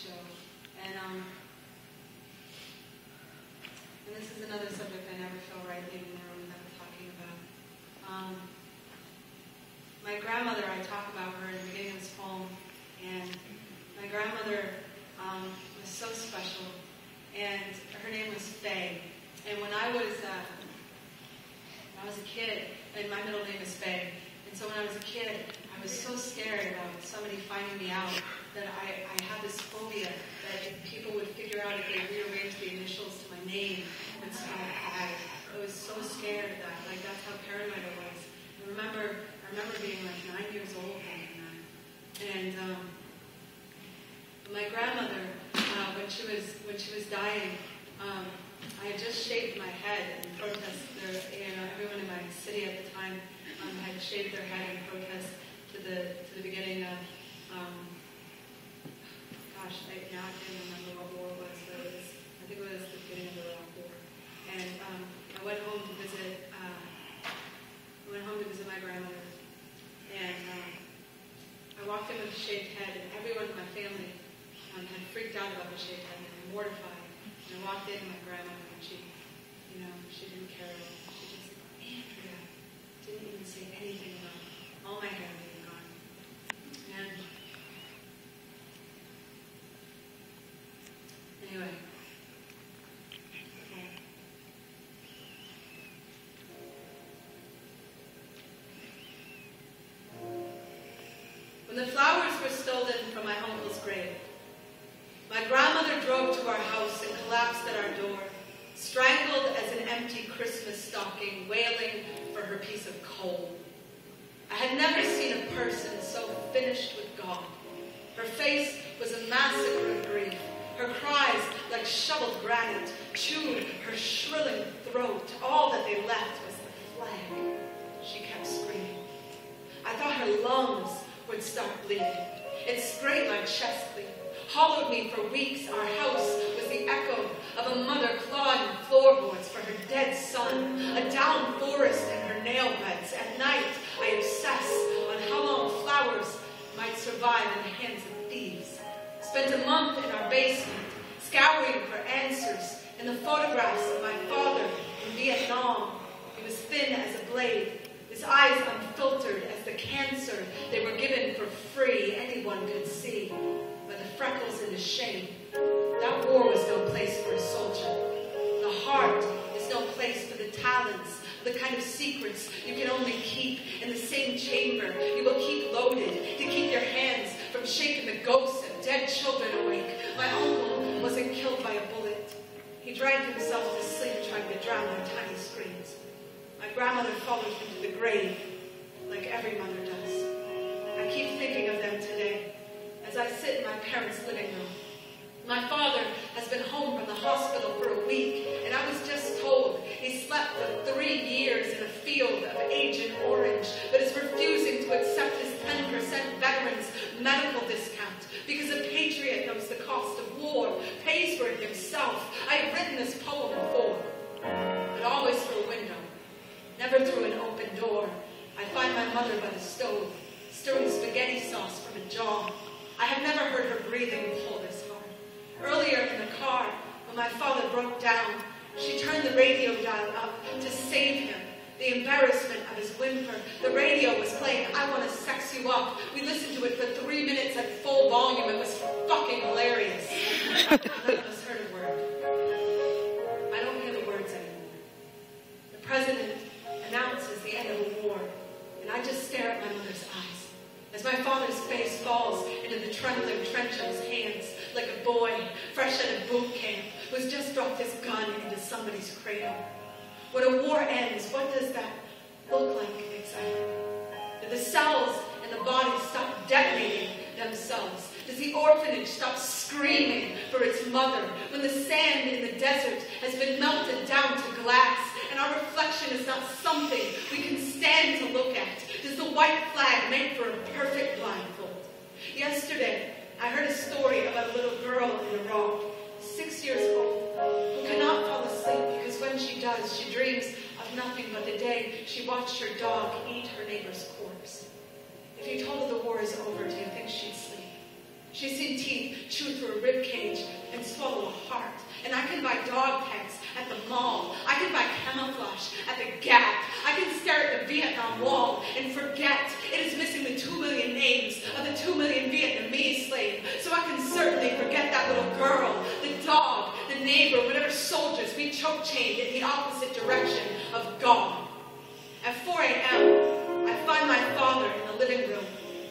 show. And this is another subject I never feel right leaving the room that we're talking about. My grandmother, I talk about her in the beginning of this poem, and my grandmother was so special, and her name was Faye. And when I was a kid, and my middle name is Faye, and so when I was a kid, I was so scared about somebody finding me out that I had this phobia that if people would figure out if they rearranged the initials to my name, and so I was so scared of that. Like, that's how paranoid I was. I remember being like 9 years old and my grandmother, when she was dying, I had just shaved my head in protest. Everyone in my city at the time had shaved their head in protest to the beginning of, I can't remember what war it was, but I think it was the beginning of the Iraq War. And I went home to visit my grandmother, and I walked in with a shaved head, and everyone in my family had freaked out about the shaved head and were mortified. And I walked in, and my grandmother, and she didn't care at all. She just, Andrea, didn't even say anything about it. All my hair being gone. And anyway. When the flowers were stolen from my uncle's grave, my grandmother drove to our house and collapsed at our door, strangled as an empty Christmas stocking, wailing for her piece of coal. I had never seen a person so finished with God. Her face was a massacre of grief. Her cries, like shoveled granite, chewed her shrilling throat. All that they left was the flag. She kept screaming. I thought her lungs would start bleeding. It sprayed my chest clean, hollowed me for weeks. Our house was the echo of a mother clawing floorboards for her dead son, a down forest in her nail beds. At night, I obsess on how long flowers might survive in the hands of thieves. Spent a month in our basement, scouring for answers in the photographs of my father in Vietnam. He was thin as a blade, his eyes unfiltered as the cancer they were given for free anyone could see. But the freckles and the shame, that war was no place for a soldier. The heart is no place for the talents, the kind of secrets you can only keep in the same chamber you will keep loaded to keep your hands from shaking the ghosts of dead children awake. My uncle wasn't killed by a bullet. He dragged himself to sleep trying to drown their tiny screams. My grandmother followed him to the grave, like every mother does. I keep thinking of them today as I sit in my parents' living room. My father has been home from the hospital for a week, and I was just told he slept for 3 years in a field of Agent Orange, but is refusing to accept his 10% veterans medical discount because a patriot knows the cost of war, pays for it himself. I have written this poem before, but always through a window, never through an open door. I find my mother by the stove, stirring spaghetti sauce from a jar. I have never heard her breathing pull this hard. Earlier in the car, when my father broke down, she turned the radio dial up to save him. The embarrassment of his whimper. The radio was playing I Want to Sex You Up. We listened to it for 3 minutes at full volume. It was fucking hilarious. None of us heard a word. I don't hear the words anymore. The president announces the end of a war, and I just stare at my mother's eyes as my father's face falls into the trembling trench of his hands like a boy fresh out of boot camp who's just dropped his gun into somebody's cradle. When a war ends, what does that look like exactly? Do the cells in the body stop detonating themselves? Does the orphanage stop screaming for its mother when the sand in the desert has been melted down to glass and our reflection is not something we can stand to look at? Does the white flag make for a perfect blindfold? Yesterday, I heard a story about a little girl in Iraq, 6 years old, who cannot fall asleep because when she does, she dreams of nothing but the day she watched her dog eat her neighbor's corpse. If you told her the war is over, do you think she'd sleep? She's seen teeth chewed chew through a rib cage and swallow a heart. And I can buy dog pets at the mall. I can buy camouflage at the Gap. I can stare at the Vietnam Wall and forget it is missing the 2 million names of the 2 million Vietnamese slaves. So I can certainly forget that little girl, the dog, the neighbor, whatever soldiers we choke-chained in the opposite direction of God. At 4 a.m., I find my father in the living room,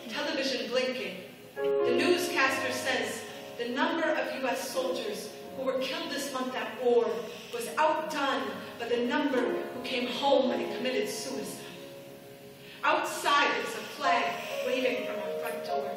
television blinking. The newscaster says the number of U.S. soldiers who were killed this month at war was outdone by the number who came home and committed suicide. Outside is a flag waving from our front door.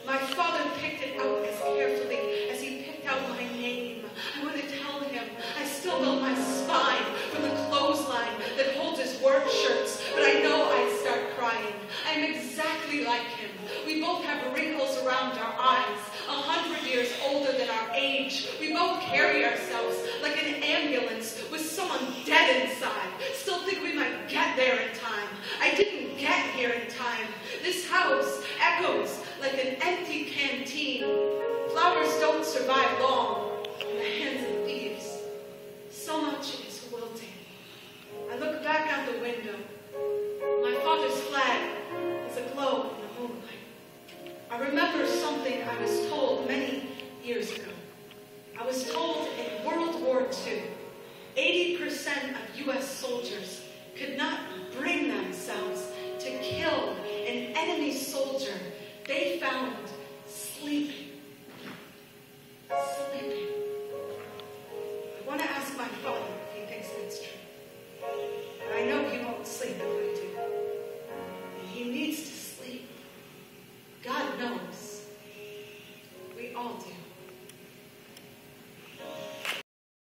My father picked it out as carefully as he picked out my name. I want to tell him I still felt my spine from the clothesline that holds his work shirts, but I know I'd start crying. I am exactly like him. We both have wrinkles around our eyes, 100 years older than our age. We both carry ourselves like an ambulance with someone dead inside. Still think we might get there in time. I didn't get here in time. This house echoes like an empty canteen. Flowers don't survive long in the hands of thieves. So much is wilting. I look back out the window. My father's flag is aglow in the moonlight. I remember something I was told many years ago. I was told in World War II, 80% of U.S. soldiers could not bring themselves to kill an enemy soldier they found sleeping. Sleeping. I want to ask my father if he thinks that's true. But I know he won't sleep if I do. And he needs to sleep. God knows. We all do.